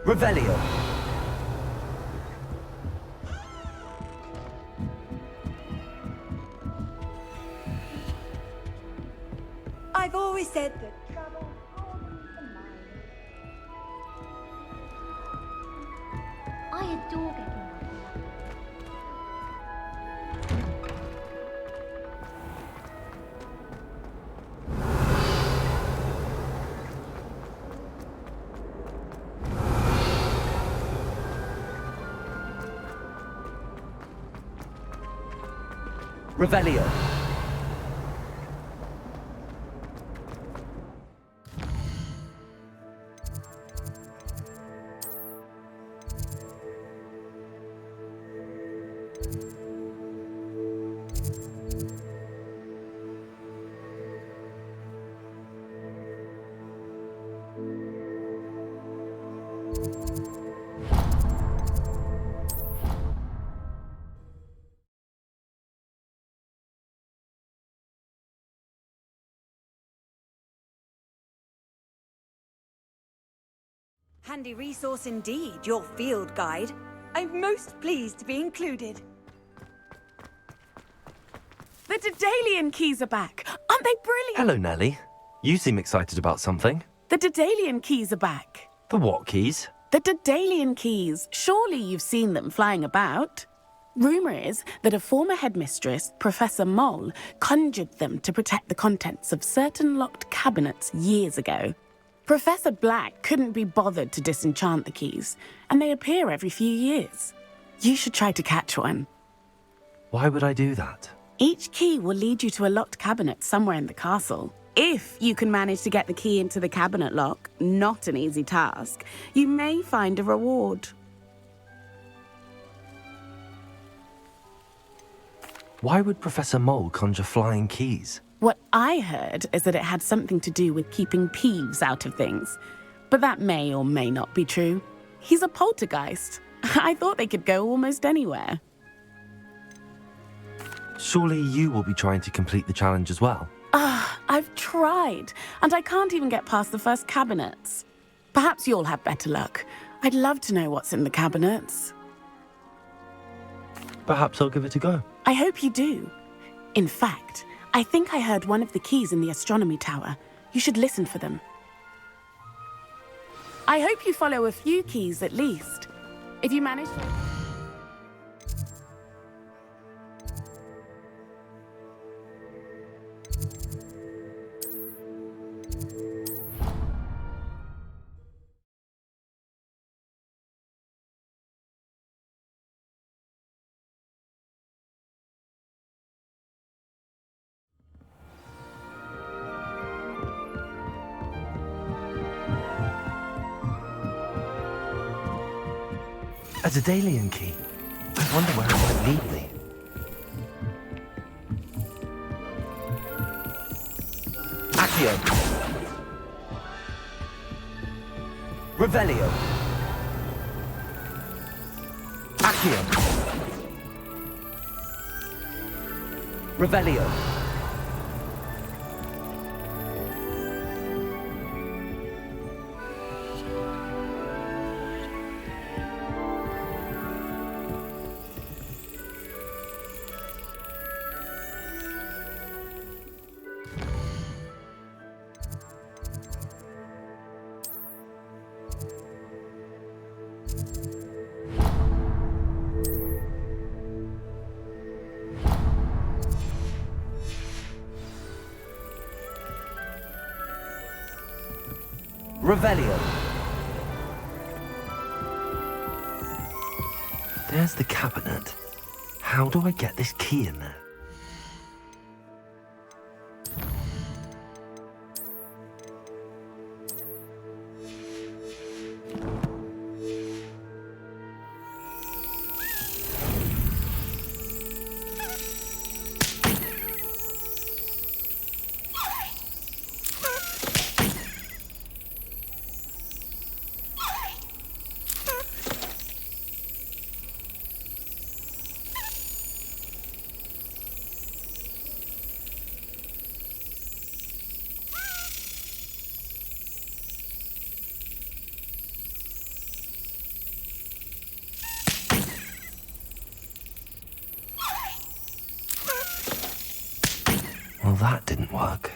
Revelio. I've always said that trouble hardens the mind. I adore getting up. Revelio. Handy resource indeed, your field guide. I'm most pleased to be included. The Daedalian keys are back. Aren't they brilliant? Hello, Nellie. You seem excited about something. The Daedalian keys are back. The what keys? The Daedalian keys. Surely you've seen them flying about. Rumour is that a former headmistress, Professor Moll, conjured them to protect the contents of certain locked cabinets years ago. Professor Black couldn't be bothered to disenchant the keys, and they appear every few years. You should try to catch one. Why would I do that? Each key will lead you to a locked cabinet somewhere in the castle. If you can manage to get the key into the cabinet lock, not an easy task, you may find a reward. Why would Professor Mole conjure flying keys? What I heard is that it had something to do with keeping Peeves out of things. But that may or may not be true. He's a poltergeist. I thought they could go almost anywhere. Surely you will be trying to complete the challenge as well. I've tried, and I can't even get past the first cabinets. Perhaps you'll have better luck. I'd love to know what's in the cabinets. Perhaps I'll give it a go. I hope you do. In fact, I think I heard one of the keys in the astronomy tower. You should listen for them. I hope you follow a few keys at least. If you manage to... A Daedalian key. I wonder where it might lead me. Accio. Revelio. Accio. Revelio. Revelio. There's the cabinet. How do I get this key in there? Well, that didn't work.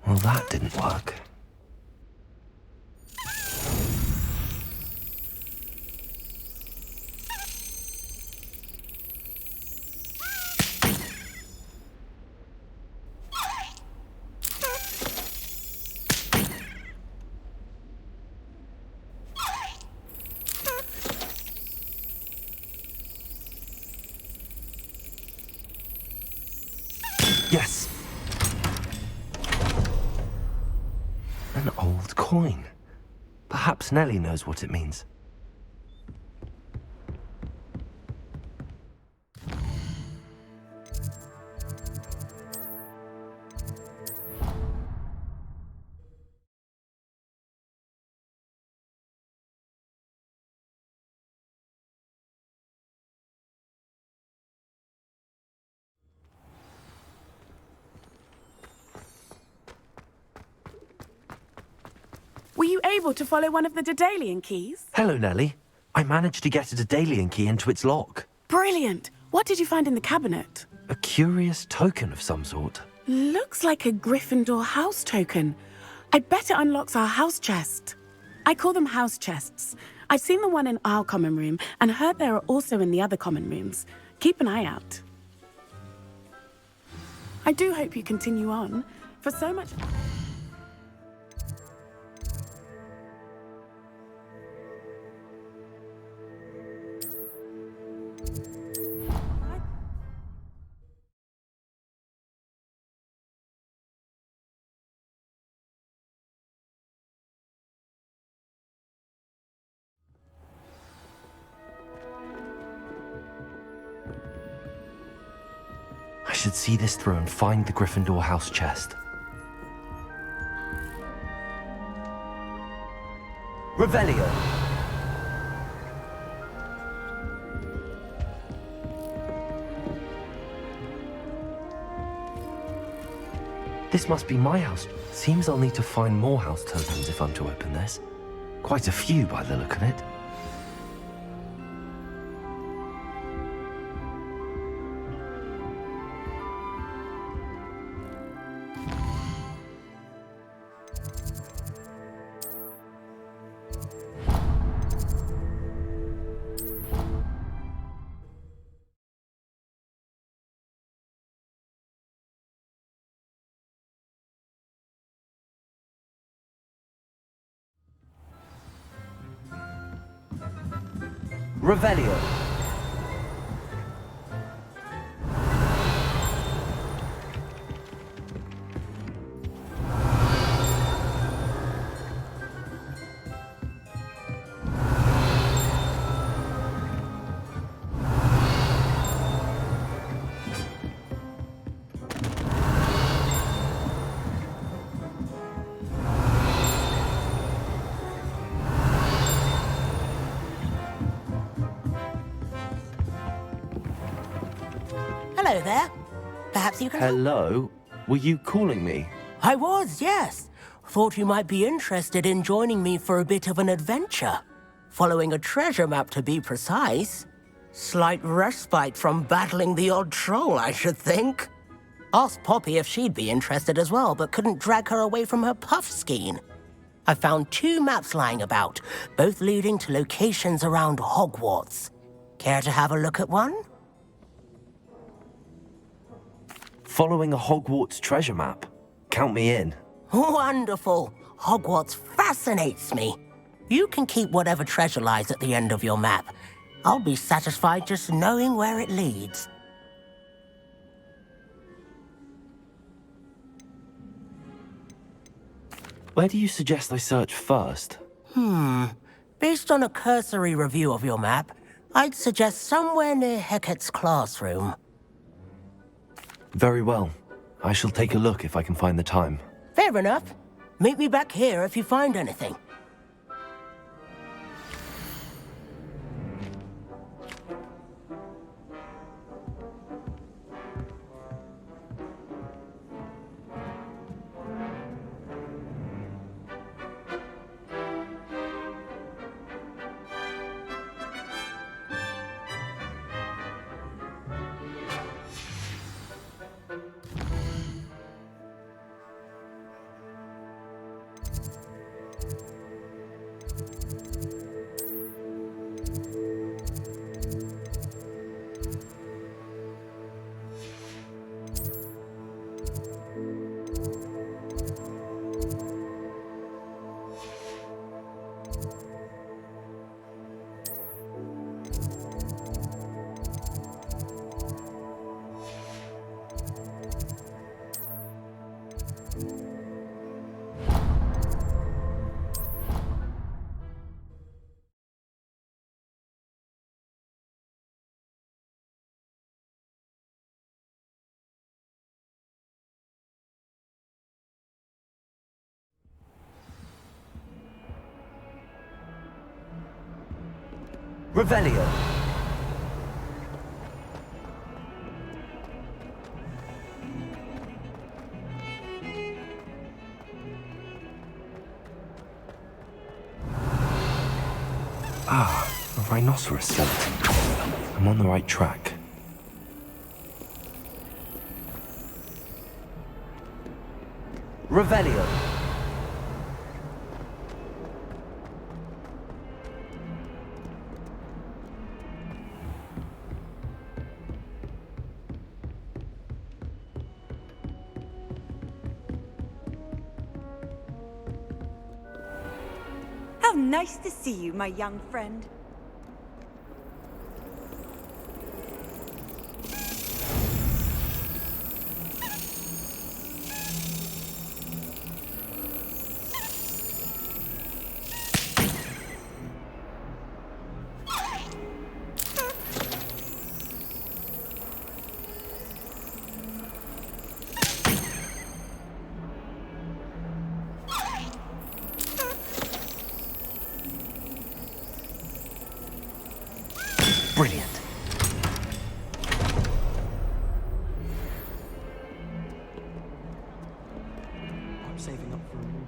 Well, that didn't work. Yes! An old coin. Perhaps Nellie knows what it means. Were you able to follow one of the Daedalian keys? Hello, Nellie. I managed to get a Daedalian key into its lock. Brilliant! What did you find in the cabinet? A curious token of some sort. Looks like a Gryffindor house token. I bet it unlocks our house chest. I call them house chests. I've seen the one in our common room and heard there are also in the other common rooms. Keep an eye out. I do hope you continue on. For so much... I should see this through and find the Gryffindor house chest. Revelio. This must be my house. Seems I'll need to find more house tokens if I'm to open this. Quite a few by the look of it. Revelio. Hello there. Perhaps you can help? Hello? Were you calling me? I was, yes. Thought you might be interested in joining me for a bit of an adventure. Following a treasure map, to be precise. Slight respite from battling the odd troll, I should think. Asked Poppy if she'd be interested as well, but couldn't drag her away from her puff skein. I found 2 maps lying about, both leading to locations around Hogwarts. Care to have a look at one? Following a Hogwarts treasure map. Count me in. Wonderful. Hogwarts fascinates me. You can keep whatever treasure lies at the end of your map. I'll be satisfied just knowing where it leads. Where do you suggest I search first? Based on a cursory review of your map, I'd suggest somewhere near Hecate's classroom. Very well. I shall take a look if I can find the time. Fair enough. Meet me back here if you find anything. Revelio. Ah, a rhinoceros skeleton. I'm on the right track. Revelio. How nice to see you, my young friend. Brilliant. I'm saving up for a move.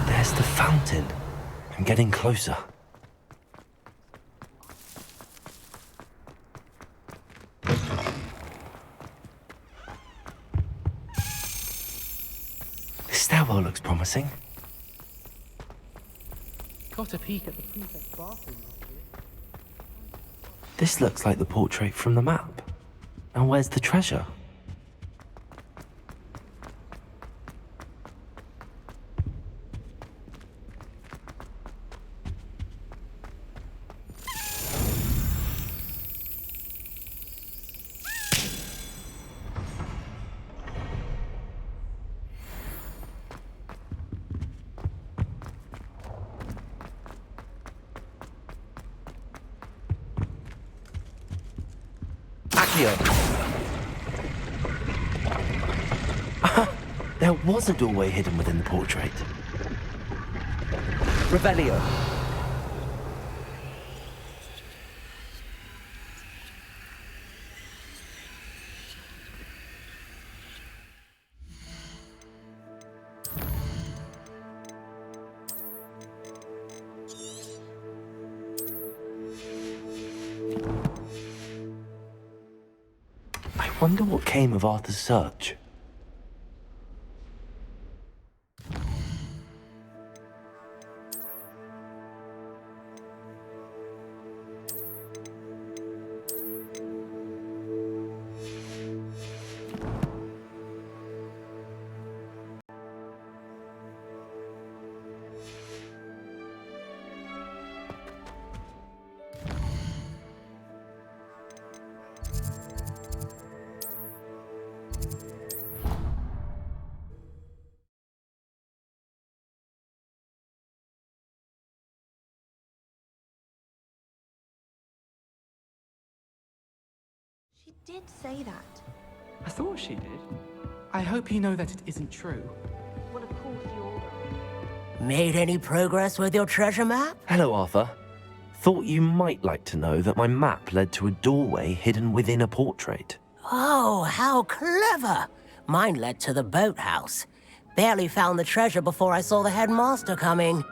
There's the fountain. I'm getting closer. This stairwell looks promising. Got a peek at the prefect's bathroom last year. This looks like the portrait from the map. Now where's the treasure? Accio. There was a doorway hidden within the portrait. Revelio. I wonder what came of Arthur's search. She did say that. I thought she did. I hope you know that it isn't true. Well, of course you're right. Made any progress with your treasure map? Hello, Arthur. Thought you might like to know that my map led to a doorway hidden within a portrait. Oh, how clever! Mine led to the boathouse. Barely found the treasure before I saw the headmaster coming.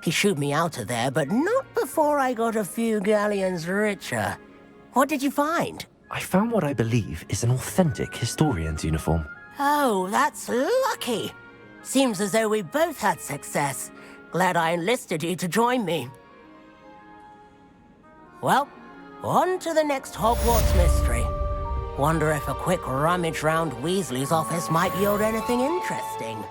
He shooed me out of there, but not before I got a few galleons richer. What did you find? I found what I believe is an authentic historian's uniform. Oh, that's lucky. Seems as though we both had success. Glad I enlisted you to join me. Well, on to the next Hogwarts mystery. Wonder if a quick rummage round Weasley's office might yield anything interesting.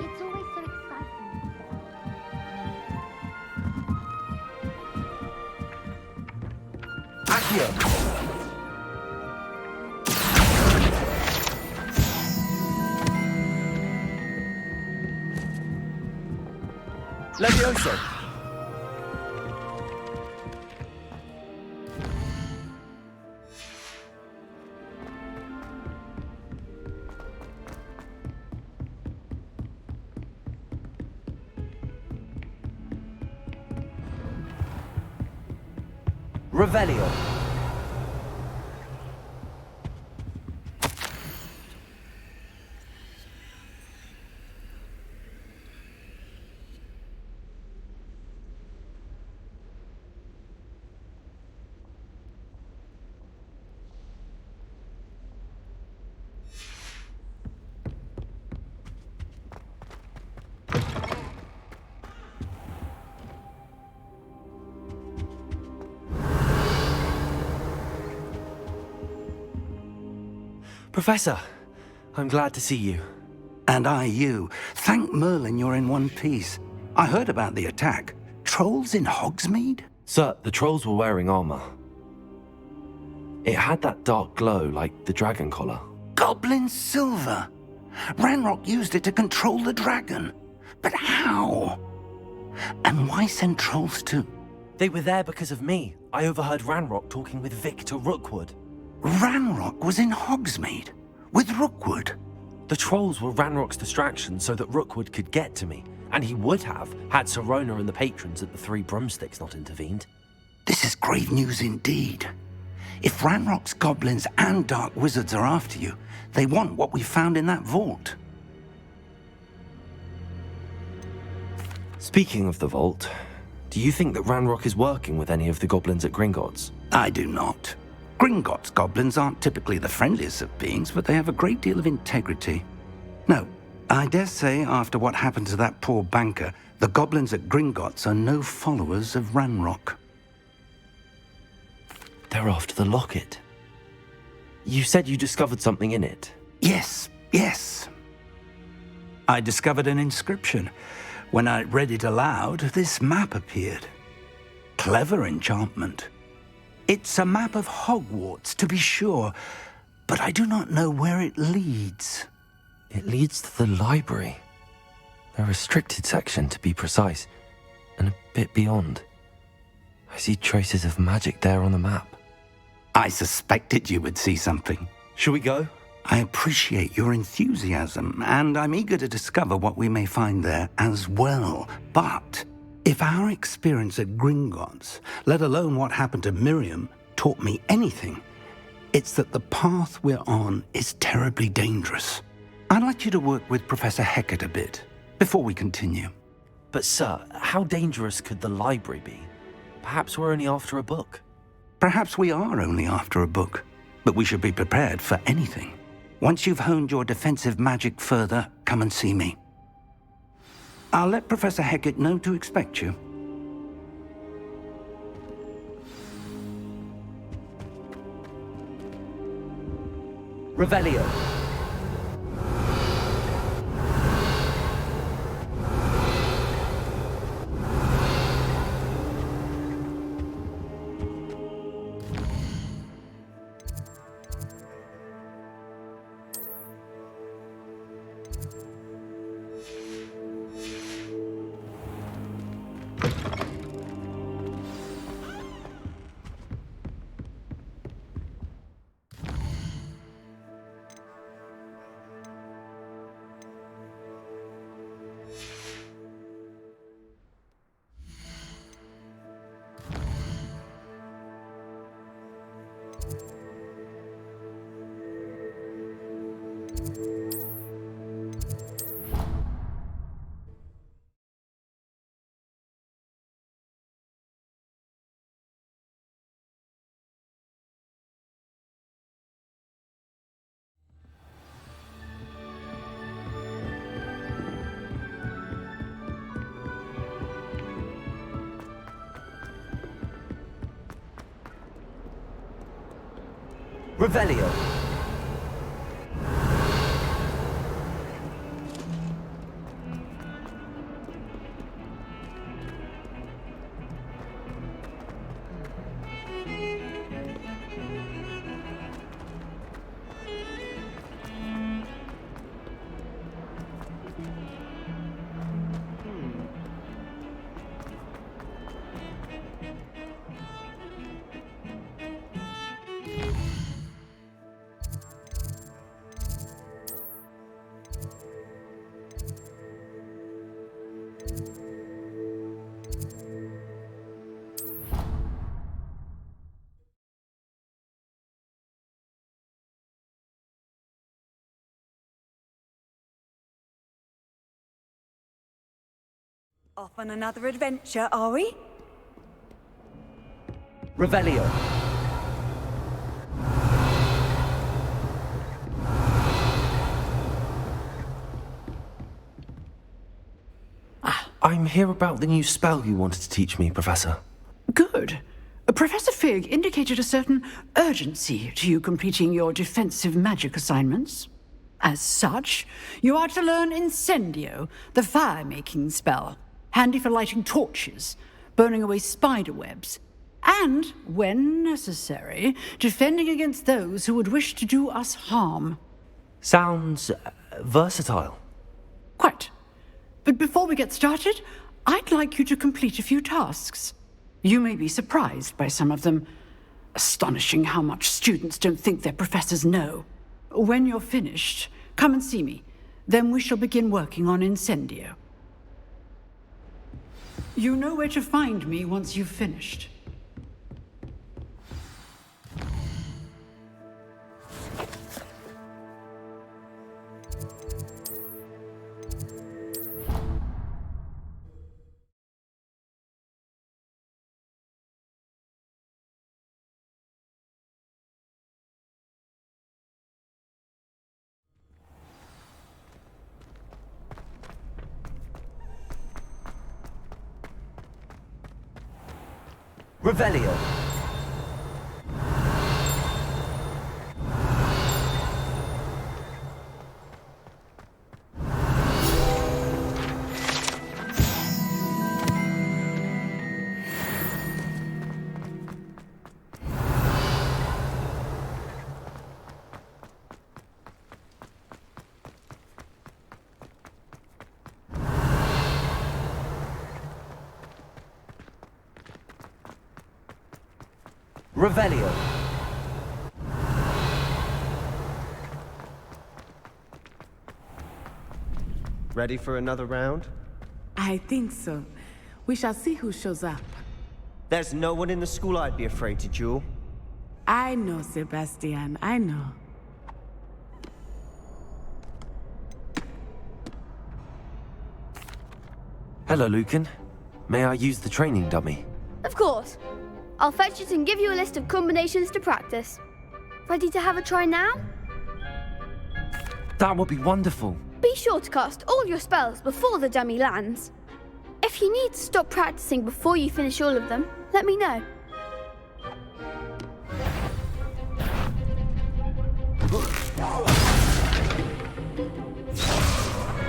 It's always so exciting. Accio. Levioso. Revelio. Professor, I'm glad to see you. And I you. Thank Merlin you're in one piece. I heard about the attack. Trolls in Hogsmeade? Sir, the trolls were wearing armor. It had that dark glow like the dragon collar. Goblin silver. Ranrock used it to control the dragon. But how? And why send trolls too? They were there because of me. I overheard Ranrock talking with Victor Rookwood. Ranrock was in Hogsmeade with Rookwood. The trolls were Ranrock's distraction so that Rookwood could get to me, and he would have had Sirona and the patrons at the Three Broomsticks not intervened. This is grave news indeed. If Ranrock's goblins and dark wizards are after you, they want what we found in that vault. Speaking of the vault, do you think that Ranrock is working with any of the goblins at Gringotts? I do not. Gringotts goblins aren't typically the friendliest of beings, but they have a great deal of integrity. No, I dare say after what happened to that poor banker, the goblins at Gringotts are no followers of Ranrock. They're after the locket. You said you discovered something in it. Yes. I discovered an inscription. When I read it aloud, this map appeared. Clever enchantment. It's a map of Hogwarts, to be sure, but I do not know where it leads. It leads to the library. A restricted section, to be precise, and a bit beyond. I see traces of magic there on the map. I suspected you would see something. Shall we go? I appreciate your enthusiasm, and I'm eager to discover what we may find there as well. But if our experience at Gringotts, let alone what happened to Miriam, taught me anything, it's that the path we're on is terribly dangerous. I'd like you to work with Professor Hecat a bit before we continue. But sir, how dangerous could the library be? Perhaps we're only after a book. Perhaps we are only after a book, but we should be prepared for anything. Once you've honed your defensive magic further, come and see me. I'll let Professor Hecat know to expect you. Revelio. Revelio. Off on another adventure, are we? Revelio. I'm here about the new spell you wanted to teach me, Professor. Good. Professor Fig indicated a certain urgency to you completing your defensive magic assignments. As such, you are to learn Incendio, the fire-making spell, handy for lighting torches, burning away spider webs, and, when necessary, defending against those who would wish to do us harm. Sounds versatile. Quite. But before we get started, I'd like you to complete a few tasks. You may be surprised by some of them. Astonishing how much students don't think their professors know. When you're finished, come and see me. Then we shall begin working on Incendio. You know where to find me once you've finished. Revelio. Revelio. Ready for another round? I think so. We shall see who shows up. There's no one in the school I'd be afraid to duel. I know, Sebastian, I know. Hello, Lucan. May I use the training dummy? Of course. I'll fetch it and give you a list of combinations to practice. Ready to have a try now? That would be wonderful. Be sure to cast all your spells before the dummy lands. If you need to stop practicing before you finish all of them, let me know.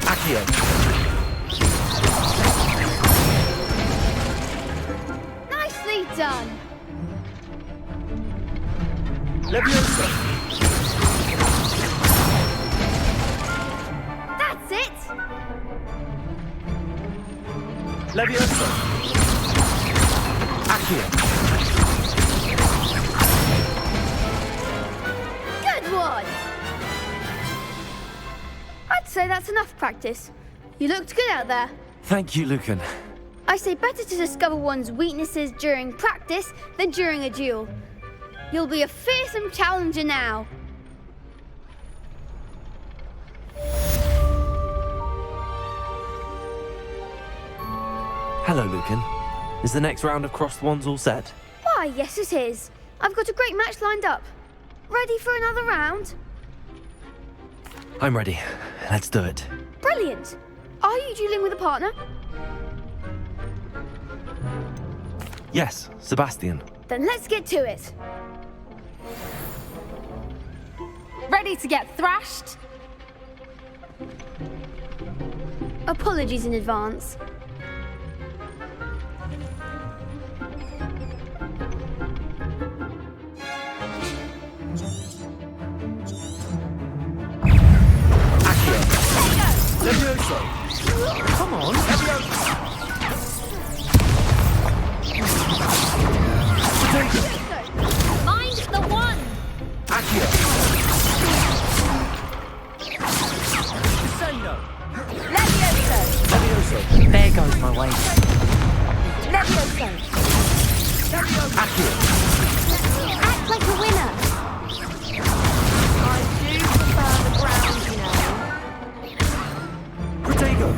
Accio. Nicely done! Leviosa. That's it! Leviosa. Accio. Good one! I'd say that's enough practice. You looked good out there. Thank you, Lucan. I say better to discover one's weaknesses during practice than during a duel. You'll be a fearsome challenger now. Hello, Lucan. Is the next round of crossed wands all set? Why, yes it is. I've got a great match lined up. Ready for another round? I'm ready. Let's do it. Brilliant. Are you dueling with a partner? Yes, Sebastian. Then let's get to it. Ready to get thrashed? Apologies in advance. Levioso! Come on. Mind the one! Accio! Descendo! Levioso! There goes my way. Levioso! Accio! Act like a winner! I do prefer the ground, you know. Protego!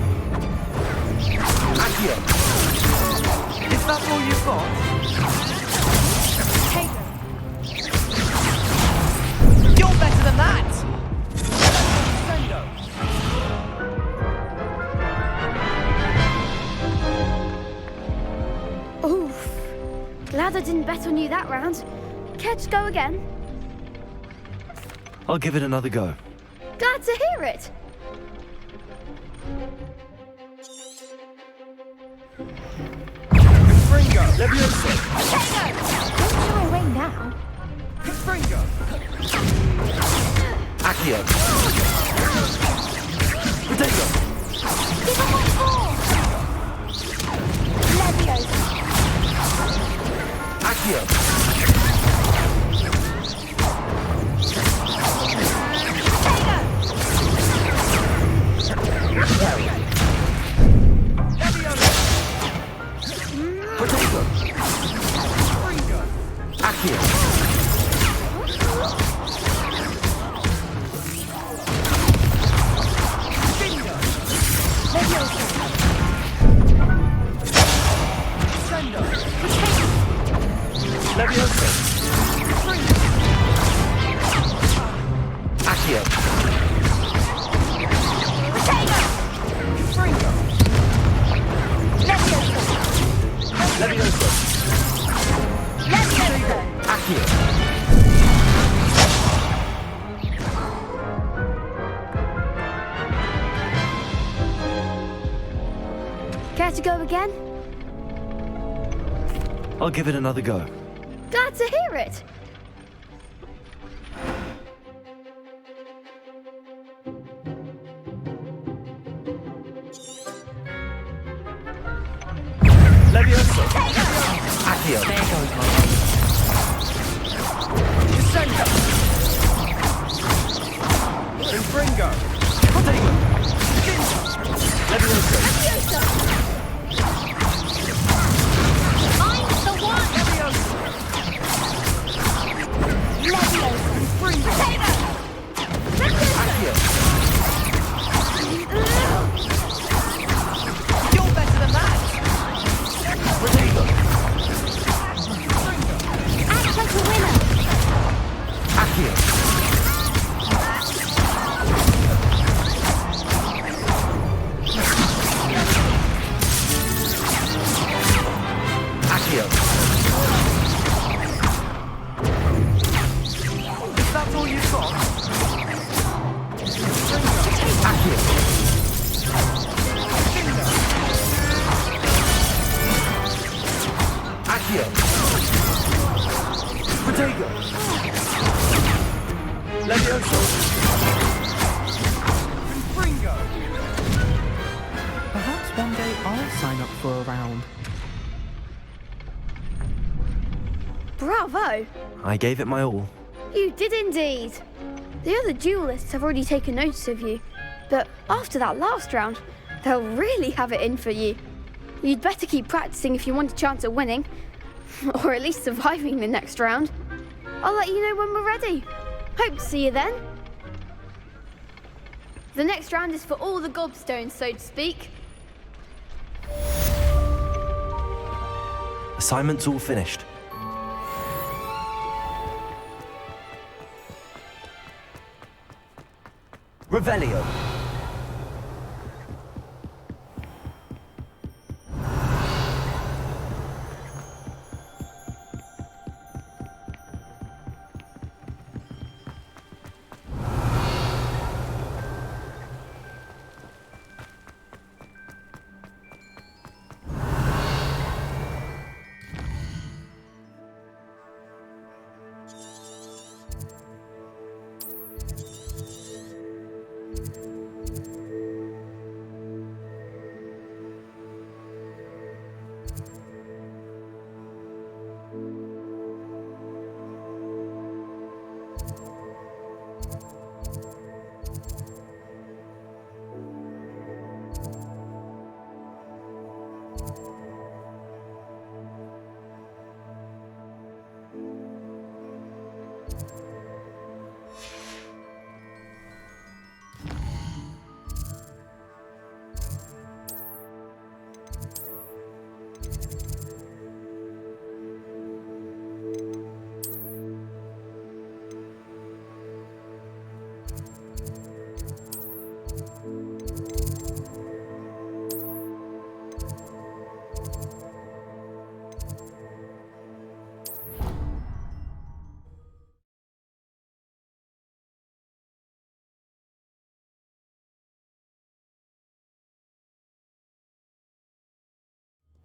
Accio! Is that all you've got? You're better than that! Oof. Glad I didn't bet on you that round. Care to go again? I'll give it another go. Glad to hear it. Fringo! Levioso! Don't shy away now. Fringo! Accio! Protego! Give him what for! Leviosa! Accio! Protego! Fringo! Accio! Levioso! Accio! Levioso! Accio! Care to go again? I'll give it another go. Glad to hear it. Levioso! Accio! There goes my way. Descendo! Fringo! Protego! Levioso! Mind the one! Leviosa! Fringo! Accio! You're better than that! Protego! Act like a winner! Accio! Accio! Is that all you've got? Accio! Accio! Protego! Levioso! Fringo! Perhaps one day I'll sign up for a round. Bravo! I gave it my all. You did indeed. The other duelists have already taken notice of you, but after that last round, they'll really have it in for you. You'd better keep practicing if you want a chance at winning, or at least surviving the next round. I'll let you know when we're ready. Hope to see you then. The next round is for all the gobstones, so to speak. Assignment's all finished. Revelio!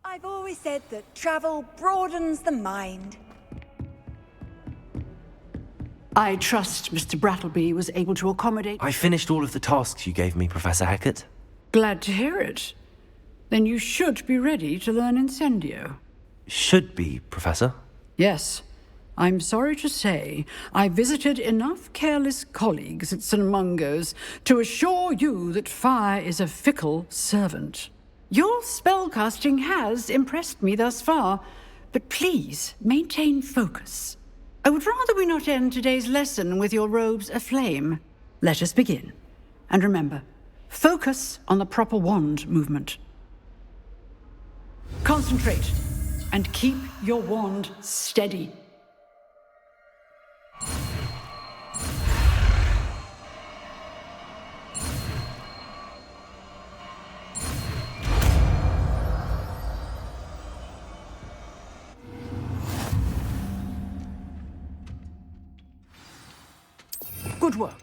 I've always said that travel broadens the mind. I trust Mr. Brattleby was able to accommodate... I finished all of the tasks you gave me, Professor Hecat. Glad to hear it. Then you should be ready to learn Incendio. Should be, Professor. Yes. I'm sorry to say, I visited enough careless colleagues at St. Mungo's to assure you that fire is a fickle servant. Your spellcasting has impressed me thus far, but please maintain focus. I would rather we not end today's lesson with your robes aflame. Let us begin. And remember, focus on the proper wand movement. Concentrate, and keep your wand steady. Good work.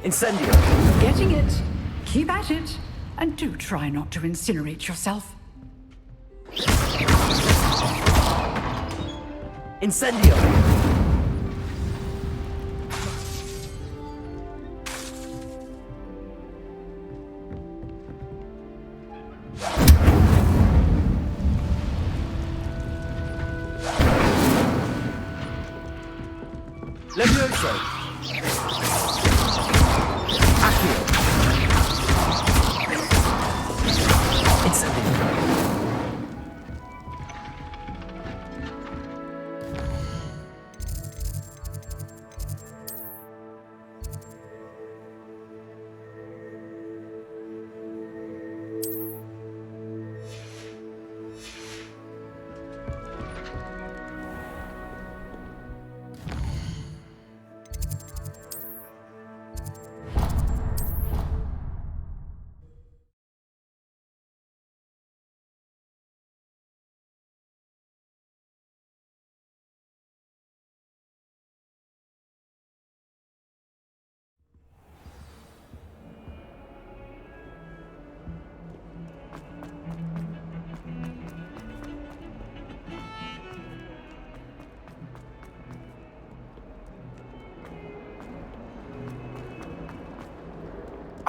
Incendio! Getting it. Keep at it. And do try not to incinerate yourself. Incendio! Levioso!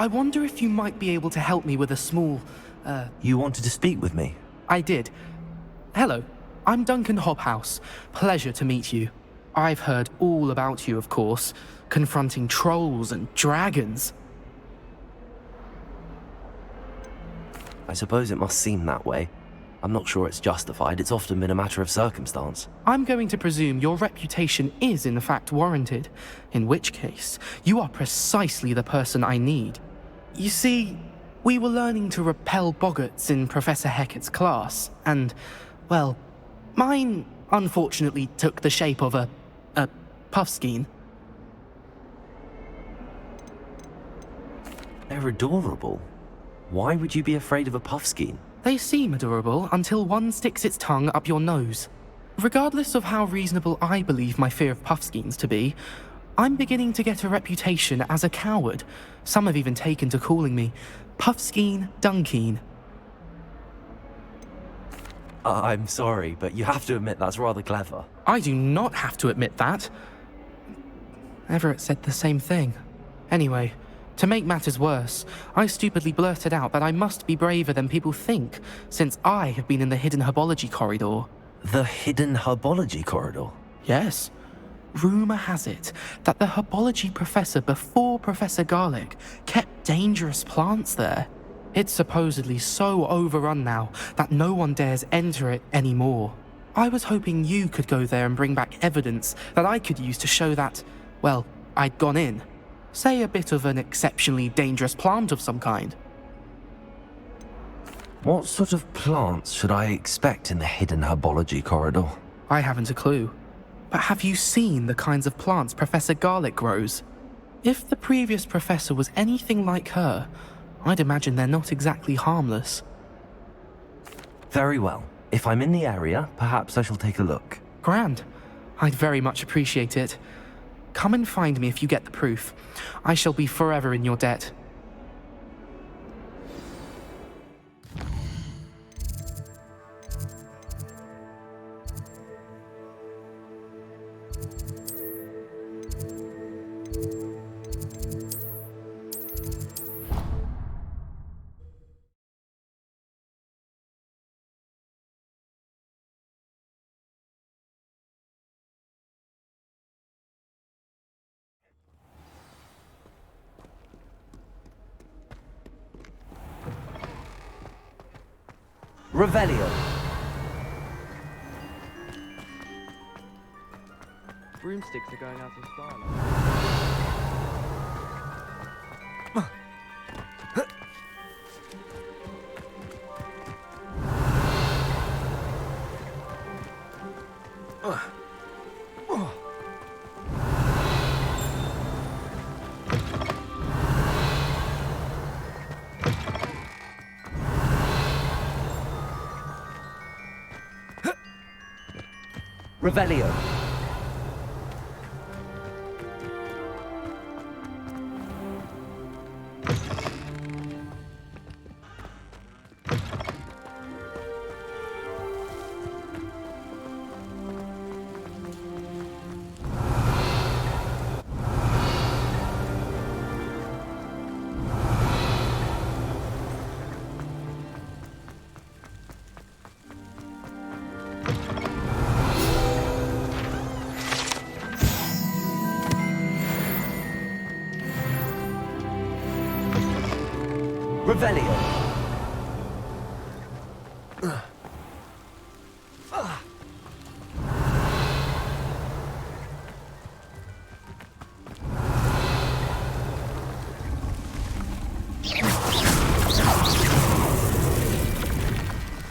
I wonder if you might be able to help me with a small, You wanted to speak with me? I did. Hello, I'm Duncan Hobhouse. Pleasure to meet you. I've heard all about you, of course, confronting trolls and dragons. I suppose it must seem that way. I'm not sure it's justified. It's often been a matter of circumstance. I'm going to presume your reputation is in fact warranted, in which case, you are precisely the person I need. You see, we were learning to repel boggarts in Professor Hecat's class, and, well, mine unfortunately took the shape of a puffskein. They're adorable. Why would you be afraid of a puffskein? They seem adorable until one sticks its tongue up your nose. Regardless of how reasonable I believe my fear of puffskeins to be, I'm beginning to get a reputation as a coward. Some have even taken to calling me Puffskein Dunkeen. I'm sorry, but you have to admit that's rather clever. I do not have to admit that. Everett said the same thing. Anyway, to make matters worse, I stupidly blurted out that I must be braver than people think, since I have been in the hidden herbology corridor. The hidden herbology corridor? Yes. Rumour has it that the herbology professor before Professor Garlick kept dangerous plants there. It's supposedly so overrun now that no one dares enter it anymore. I was hoping you could go there and bring back evidence that I could use to show that, well, I'd gone in. Say a bit of an exceptionally dangerous plant of some kind. What sort of plants should I expect in the hidden herbology corridor? I haven't a clue. But have you seen the kinds of plants Professor Garlick grows? If the previous professor was anything like her, I'd imagine they're not exactly harmless. Very well. If I'm in the area, perhaps I shall take a look. Grand. I'd very much appreciate it. Come and find me if you get the proof. I shall be forever in your debt. Revelio. Broomsticks are going out of style. Revelio. Revelio.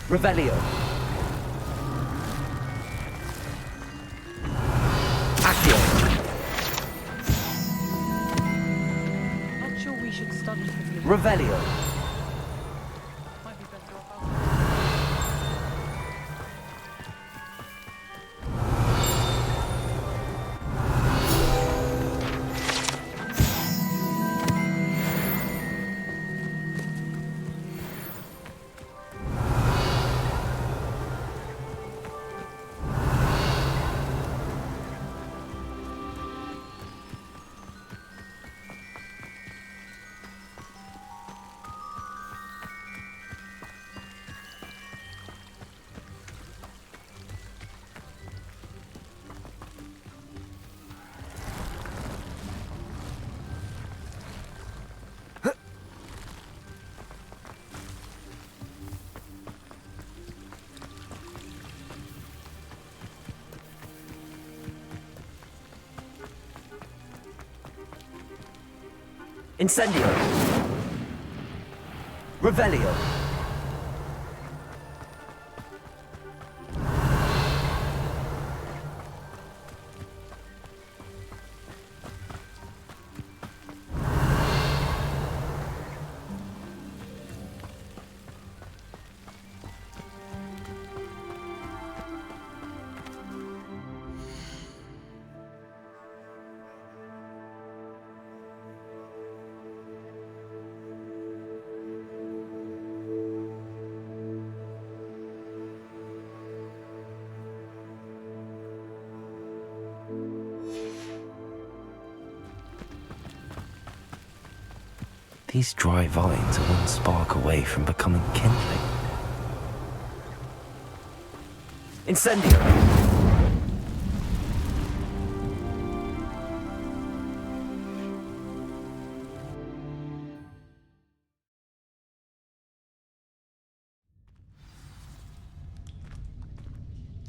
Revelio. Accio. Not sure we should study for the Revelio. Might be better off out. Incendio. Revelio. These dry vines are one spark away from becoming kindling. Incendio!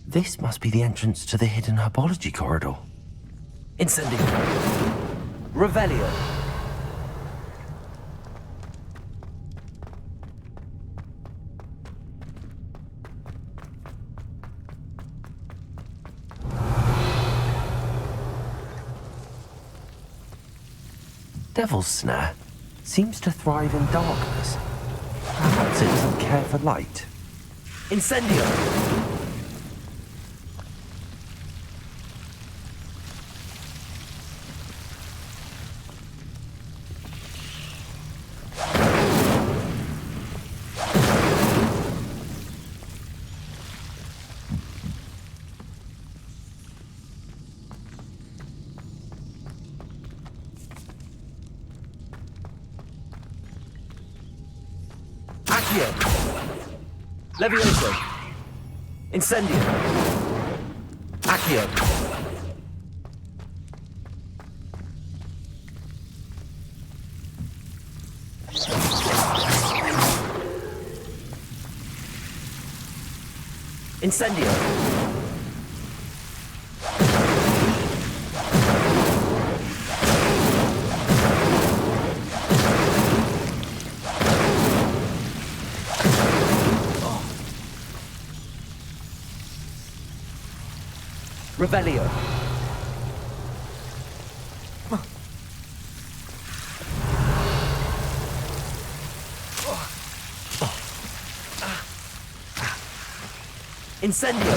This must be the entrance to the hidden herbology corridor. Incendio. Revelio. Devil's Snare seems to thrive in darkness. Perhaps it doesn't care for light. Incendio. Accio. Levioso. Incendio. Accio. Incendio. Revelio. Incendio.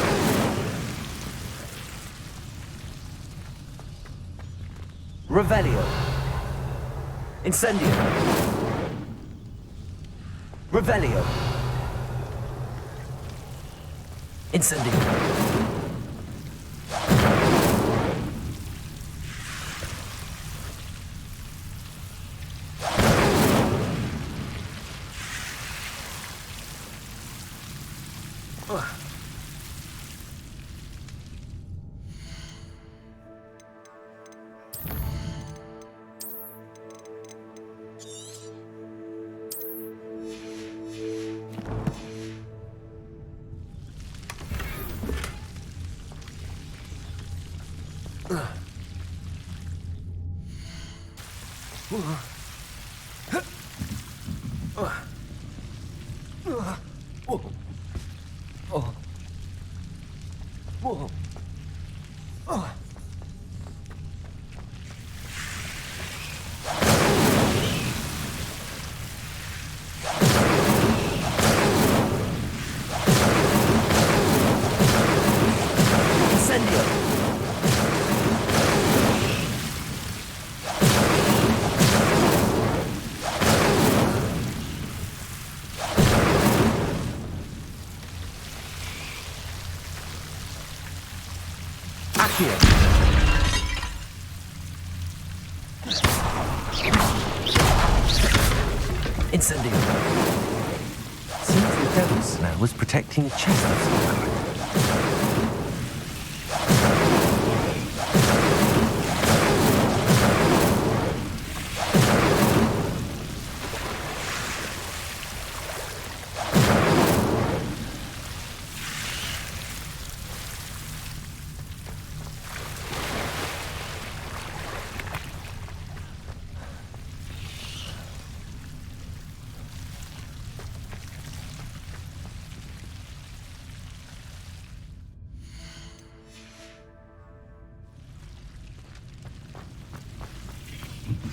Revelio. Incendio. Revelio. Incendio. Incendio. Seems the Devil's Snare was protecting a chest of some kind.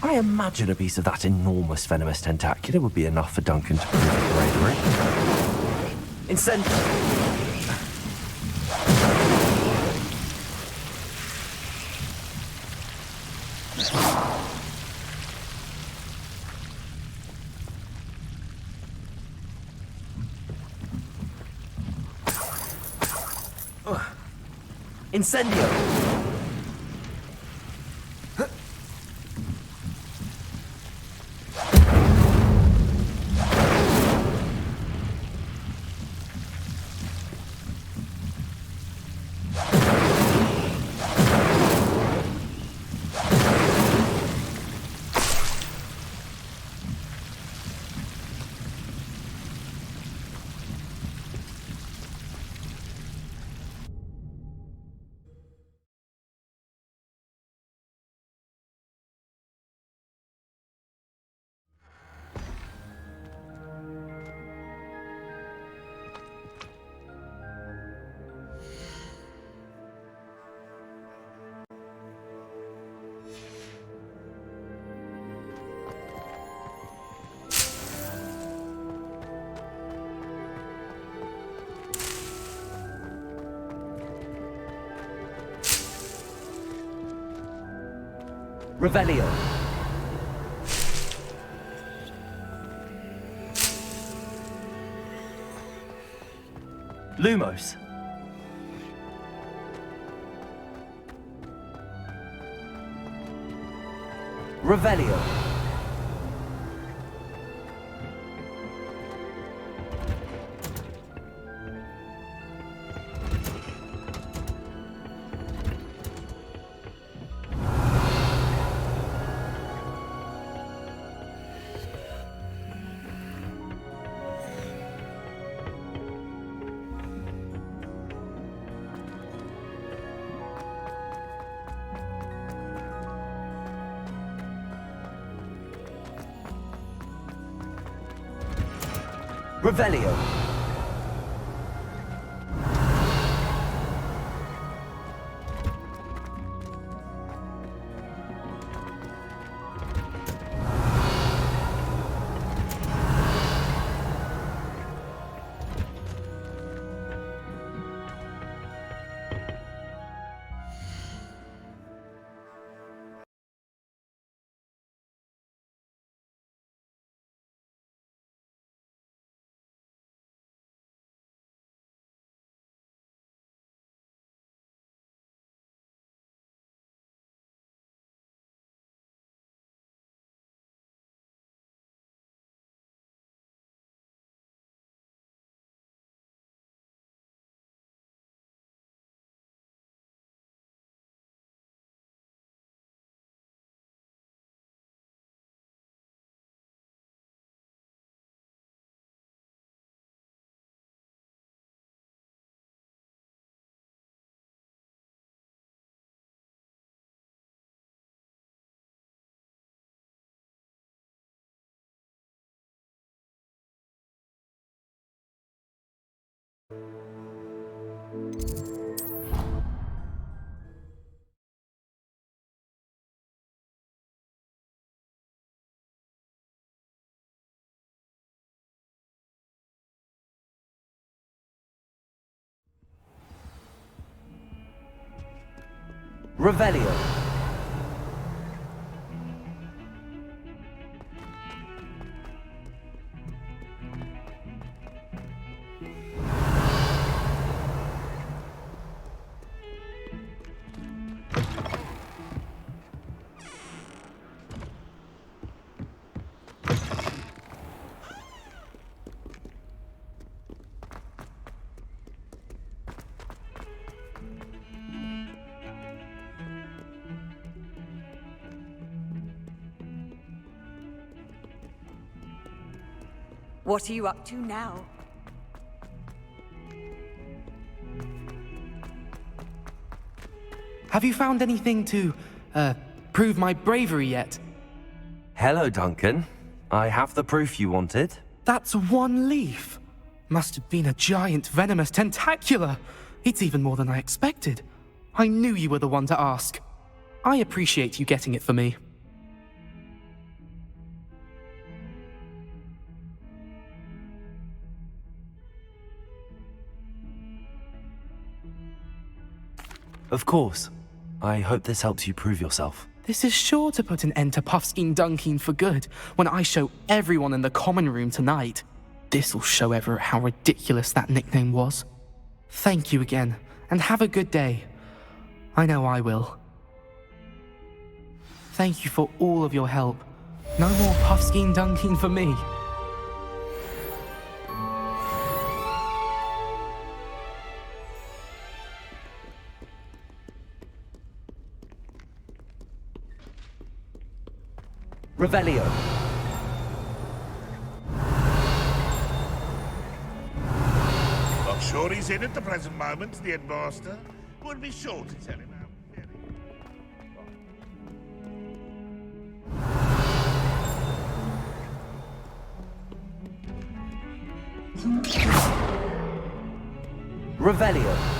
I imagine a piece of that enormous venomous tentacula would be enough for Duncan to prove his bravery. Incendio. Incendio. Revelio. Lumos. Revelio. Revelio. Revelio. What are you up to now? Have you found anything to, prove my bravery yet? Hello, Duncan. I have the proof you wanted. That's one leaf. Must have been a giant venomous tentacula. It's even more than I expected. I knew you were the one to ask. I appreciate you getting it for me. Of course. I hope this helps you prove yourself. This is sure to put an end to Puffskein Dunkeen for good when I show everyone in the common room tonight. This'll show Everett how ridiculous that nickname was. Thank you again, and have a good day. I know I will. Thank you for all of your help. No more Puffskein Dunkeen for me. Revelio. Not sure he's in at the present moment, the headmaster. Would be sure to tell him Revelio.